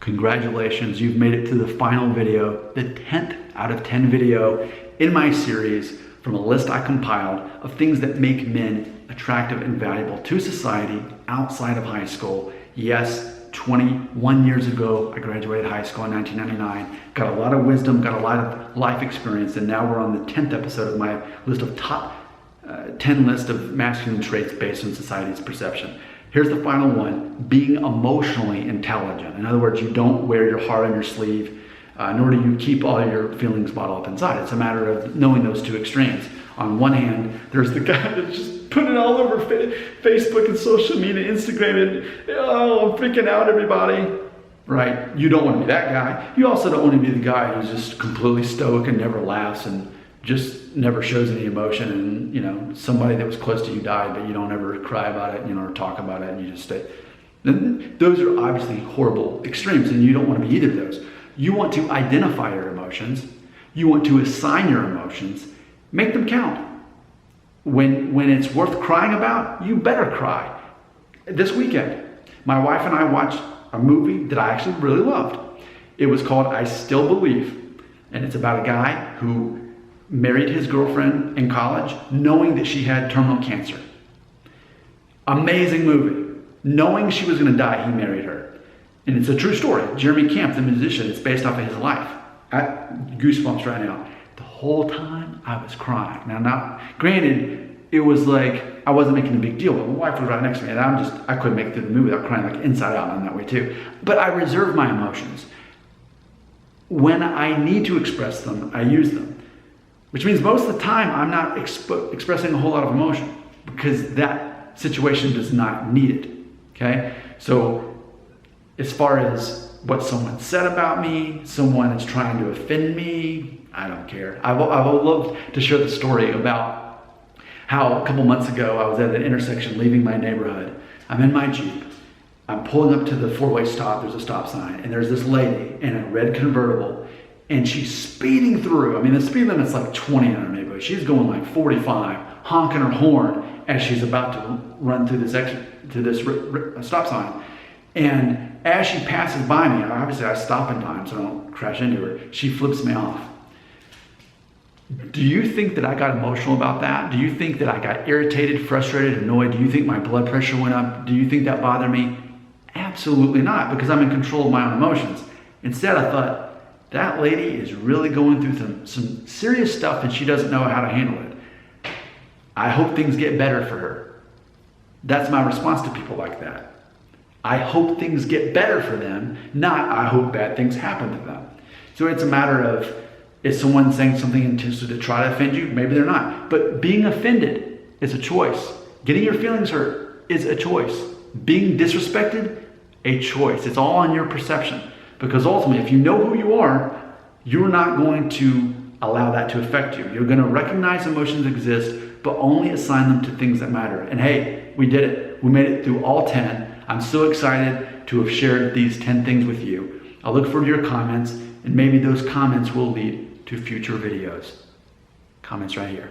Congratulations, you've made it to the final video, the 10th out of 10 video in my series from a list I compiled of things that make men attractive and valuable to society outside of high school. Yes, 21 years ago, I graduated high school in 1999, got a lot of wisdom, got a lot of life experience, and now we're on the 10th episode of my list of top 10 list of masculine traits based on society's perception. Here's the final one, being emotionally intelligent. In other words, you don't wear your heart on your sleeve, nor do you keep all your feelings bottled up inside. It's a matter of knowing those two extremes. On one hand, there's the guy that's just putting it all over Facebook and social media, Instagram, and oh, I'm freaking out, everybody. Right? You don't want to be that guy. You also don't want to be the guy who's just completely stoic and never laughs and just never shows any emotion, and somebody that was close to you died, but you don't ever cry about it, or talk about it, and you just stay. And those are obviously horrible extremes, and you don't want to be either of those. You want to identify your emotions. You want to assign your emotions. Make them count. When it's worth crying about, you better cry. This weekend, my wife and I watched a movie that I actually really loved. It was called I Still Believe, and it's about a guy who married his girlfriend in college knowing that she had terminal cancer. Amazing movie. Knowing she was going to die, he married her. And it's a true story. Jeremy Camp, the musician, it's based off of his life. Goosebumps right now. The whole time I was crying. Now, granted, it was like I wasn't making a big deal, but my wife was right next to me, and I couldn't make it through the movie without crying, like inside out in that way too. But I reserve my emotions. When I need to express them, I use them. Which means most of the time I'm not expressing a whole lot of emotion because that situation does not need it, okay? So as far as what someone said about me, someone is trying to offend me, I don't care. I would love to share the story about how a couple months ago I was at an intersection leaving my neighborhood. I'm in my Jeep. I'm pulling up to the four-way stop. There's a stop sign, and there's this lady in a red convertible, and she's speeding through. I mean, the speed limit's like 20 in our neighborhood. She's going like 45, honking her horn as she's about to run through this stop sign. And as she passes by me, obviously I stop in time so I don't crash into her, she flips me off. Do you think that I got emotional about that? Do you think that I got irritated, frustrated, annoyed? Do you think my blood pressure went up? Do you think that bothered me? Absolutely not, because I'm in control of my own emotions. Instead, I thought, that lady is really going through some serious stuff and she doesn't know how to handle it. I hope things get better for her. That's my response to people like that. I hope things get better for them, not I hope bad things happen to them. So it's a matter of, is someone saying something intentionally to try to offend you? Maybe they're not. But being offended is a choice. Getting your feelings hurt is a choice. Being disrespected, a choice. It's all on your perception. Because ultimately, if you know who you are, you're not going to allow that to affect you. You're going to recognize emotions exist, but only assign them to things that matter. And hey, we did it. We made it through all 10. I'm so excited to have shared these 10 things with you. I look forward to your comments, and maybe those comments will lead to future videos. Comments right here.